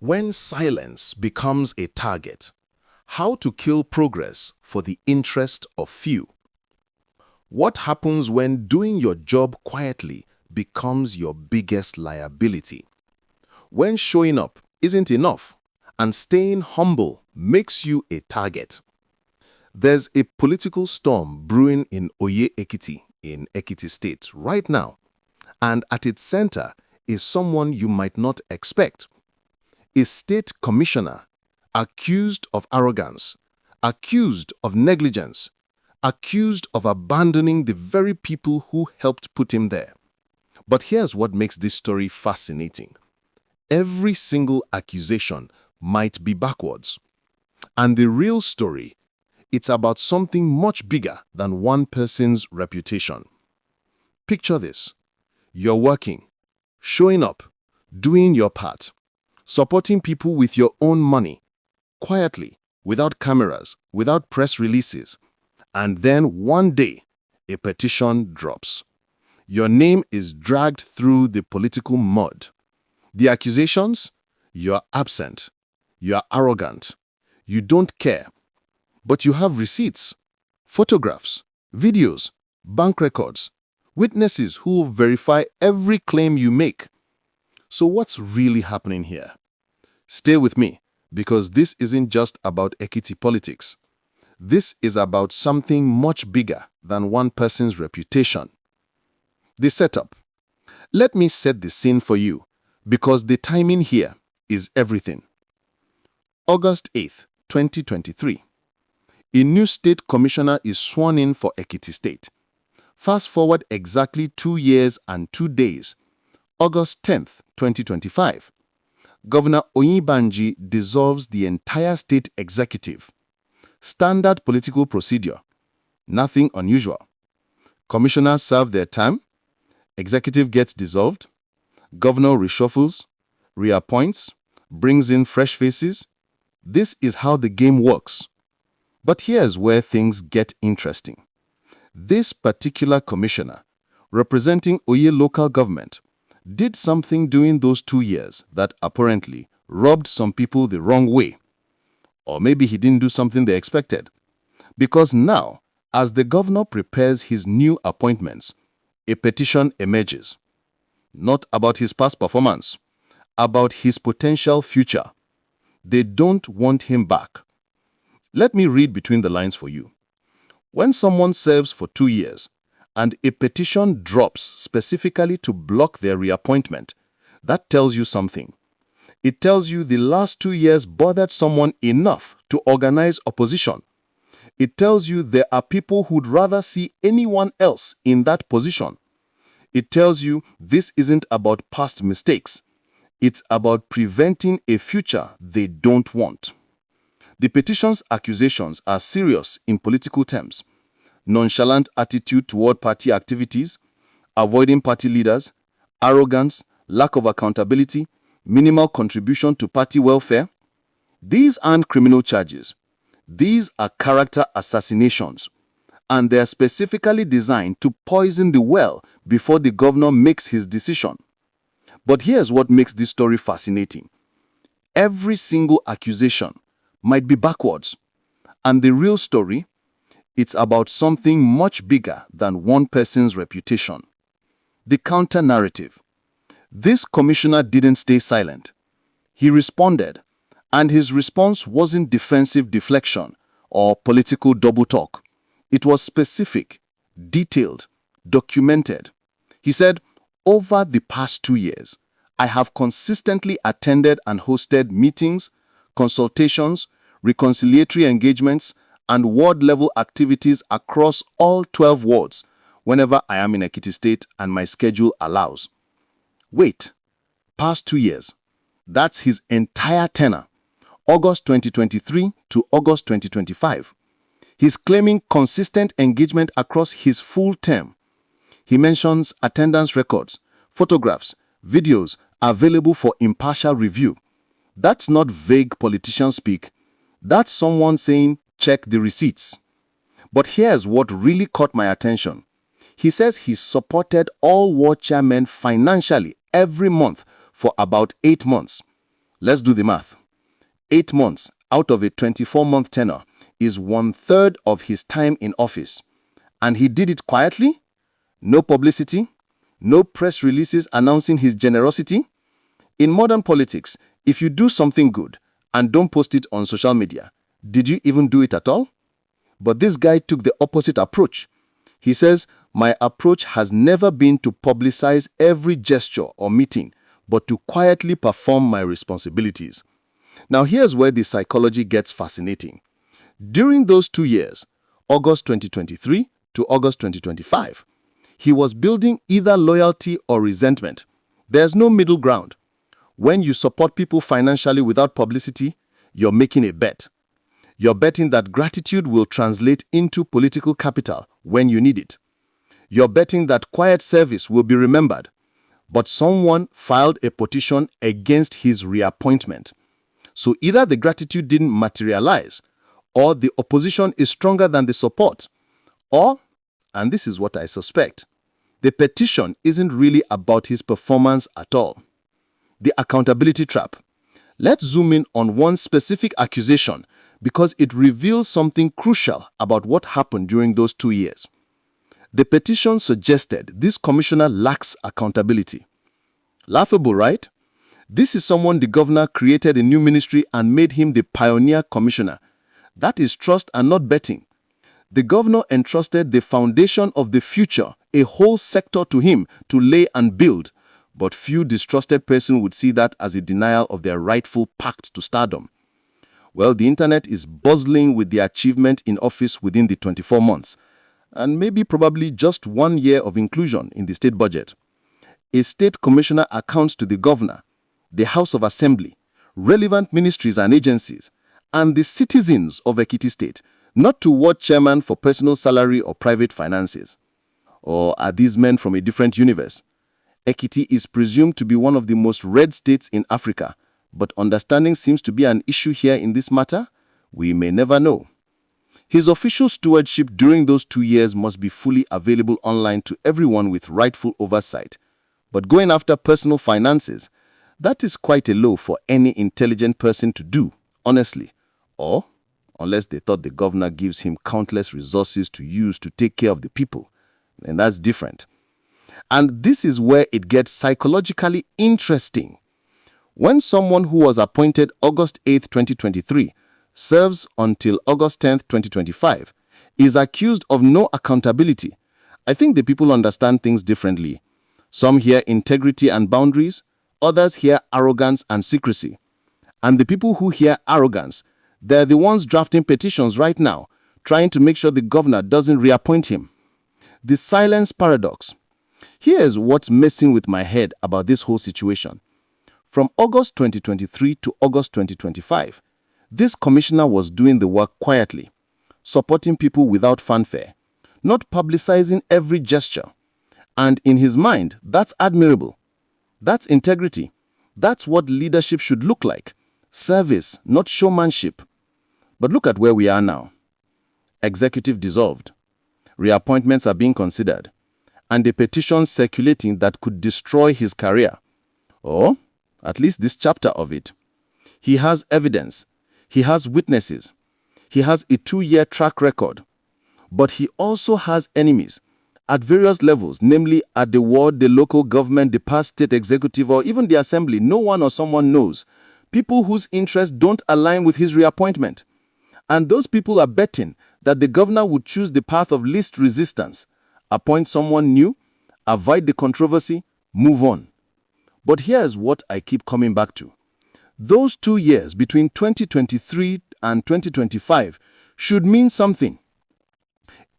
When silence becomes a target, how to kill progress for the interest of few. What happens when doing your job quietly becomes your biggest liability? When showing up isn't enough and staying humble makes you a target. There's a political storm brewing in Oye Ekiti in Ekiti State right now, and at its center is someone you might not expect. A state commissioner accused of arrogance, accused of negligence, accused of abandoning the very people who helped put him there. But here's what makes this story fascinating. Every single accusation might be backwards. And the real story, it's about something much bigger than one person's reputation. Picture this. You're working, showing up, doing your part, supporting people with your own money, quietly, without cameras, without press releases. And then one day, a petition drops. Your name is dragged through the political mud. The accusations? You're absent. You're arrogant. You don't care. But you have receipts, photographs, videos, bank records, witnesses who will verify every claim you make. So what's really happening here? Stay with me, because this isn't just about Ekiti politics. This is about something much bigger than one person's reputation. The setup. Let me set the scene for you, because the timing here is everything. August 8th, 2023. A new state commissioner is sworn in for Ekiti State. Fast forward exactly 2 years and 2 days. August 10th, 2025. Governor Oyinbanji dissolves the entire state executive. Standard political procedure. Nothing unusual. Commissioners serve their term. Executive gets dissolved. Governor reshuffles, reappoints, brings in fresh faces. This is how the game works. But here's where things get interesting. This particular commissioner, representing Oye local government, did something during those 2 years that apparently rubbed some people the wrong way. Or maybe he didn't do something they expected. Because now, as the governor prepares his new appointments, a petition emerges. Not about his past performance, about his potential future. They don't want him back. Let me read between the lines for you. When someone serves for 2 years and a petition drops specifically to block their reappointment, that tells you something. It tells you the last 2 years bothered someone enough to organize opposition. It tells you there are people who'd rather see anyone else in that position. It tells you this isn't about past mistakes. It's about preventing a future they don't want. The petition's accusations are serious in political terms. Nonchalant attitude toward party activities, avoiding party leaders, arrogance, lack of accountability, minimal contribution to party welfare. These aren't criminal charges. These are character assassinations. And they are specifically designed to poison the well before the governor makes his decision. But here's what makes this story fascinating. Every single accusation might be backwards. And the real story, it's about something much bigger than one person's reputation. The counter-narrative. This commissioner didn't stay silent. He responded, and his response wasn't defensive deflection or political double talk. It was specific, detailed, documented. He said, over the past 2 years, I have consistently attended and hosted meetings, consultations, reconciliatory engagements, and ward-level activities across all 12 wards whenever I am in Ekiti State and my schedule allows. Wait, past 2 years. That's his entire tenure, August 2023 to August 2025. He's claiming consistent engagement across his full term. He mentions attendance records, photographs, videos available for impartial review. That's not vague politician speak. That's someone saying, check the receipts. But here's what really caught my attention. He says he supported all ward chairmen financially every month for about 8 months. Let's do the math. 8 months out of a 24-month tenure is 1/3 of his time in office. And he did it quietly? No publicity? No press releases announcing his generosity? In modern politics, if you do something good and don't post it on social media, did you even do it at all? But this guy took the opposite approach. He says, "My approach has never been to publicize every gesture or meeting, but to quietly perform my responsibilities." Now here's where the psychology gets fascinating. During those 2 years, August 2023 to August 2025, he was building either loyalty or resentment. There's no middle ground. When you support people financially without publicity, you're making a bet. You're betting that gratitude will translate into political capital when you need it. You're betting that quiet service will be remembered. But someone filed a petition against his reappointment. So either the gratitude didn't materialize, or the opposition is stronger than the support. Or, and this is what I suspect, the petition isn't really about his performance at all. The accountability trap. Let's zoom in on one specific accusation because it reveals something crucial about what happened during those 2 years. The petition suggested this commissioner lacks accountability. Laughable, right? This is someone the governor created a new ministry and made him the pioneer commissioner. That is trust and not betting. The governor entrusted the foundation of the future, a whole sector, to him to lay and build. But few distrusted person would see that as a denial of their rightful pact to stardom. Well, the internet is buzzing with the achievement in office within the 24 months, and maybe probably just 1 year of inclusion in the state budget. A state commissioner accounts to the governor, the House of Assembly, relevant ministries and agencies, and the citizens of Ekiti State, not to ward chairman for personal salary or private finances. Or are these men from a different universe? Ekiti is presumed to be one of the most red states in Africa, but understanding seems to be an issue here in this matter. We may never know. His official stewardship during those 2 years must be fully available online to everyone with rightful oversight. But going after personal finances, that is quite a low for any intelligent person to do, honestly. Or, unless they thought the governor gives him countless resources to use to take care of the people, then that's different. And this is where it gets psychologically interesting. When someone who was appointed August 8, 2023, serves until August 10, 2025, is accused of no accountability, I think the people understand things differently. Some hear integrity and boundaries, others hear arrogance and secrecy. And the people who hear arrogance, they're the ones drafting petitions right now, trying to make sure the governor doesn't reappoint him. The silence paradox. Here's what's messing with my head about this whole situation. From August 2023 to August 2025, this commissioner was doing the work quietly, supporting people without fanfare, not publicizing every gesture. And in his mind, that's admirable. That's integrity. That's what leadership should look like. Service, not showmanship. But look at where we are now. Executive dissolved. Reappointments are being considered. And a petition circulating that could destroy his career. Or, at least this chapter of it. He has evidence. He has witnesses. He has a 2-year track record. But he also has enemies at various levels, namely at the ward, the local government, the past state executive, or even the assembly. No one or someone knows. People whose interests don't align with his reappointment. And those people are betting that the governor would choose the path of least resistance, appoint someone new, avoid the controversy, move on. But here's what I keep coming back to. Those 2 years between 2023 and 2025 should mean something.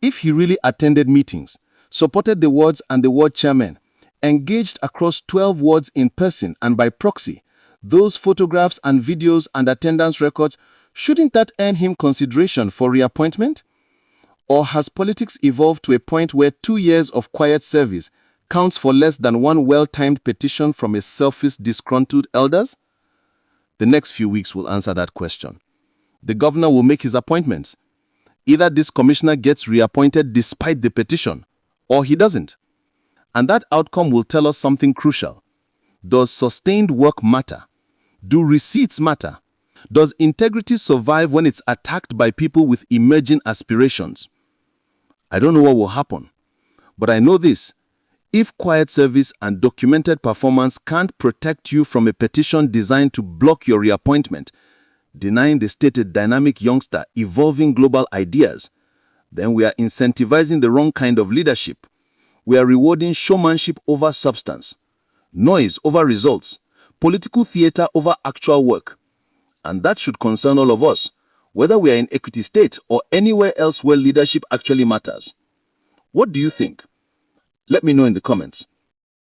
If he really attended meetings, supported the wards and the ward chairman, engaged across 12 wards in person and by proxy, those photographs and videos and attendance records, shouldn't that earn him consideration for reappointment? Or has politics evolved to a point where 2 years of quiet service counts for less than one well-timed petition from a selfish, disgruntled elders? The next few weeks will answer that question. The governor will make his appointments. Either this commissioner gets reappointed despite the petition, or he doesn't. And that outcome will tell us something crucial. Does sustained work matter? Do receipts matter? Does integrity survive when it's attacked by people with emerging aspirations? I don't know what will happen, but I know this. If quiet service and documented performance can't protect you from a petition designed to block your reappointment, denying the state a dynamic youngster evolving global ideas, then we are incentivizing the wrong kind of leadership. We are rewarding showmanship over substance, noise over results, political theater over actual work. And that should concern all of us, whether we are in Ekiti State or anywhere else where leadership actually matters. What do you think? Let me know in the comments.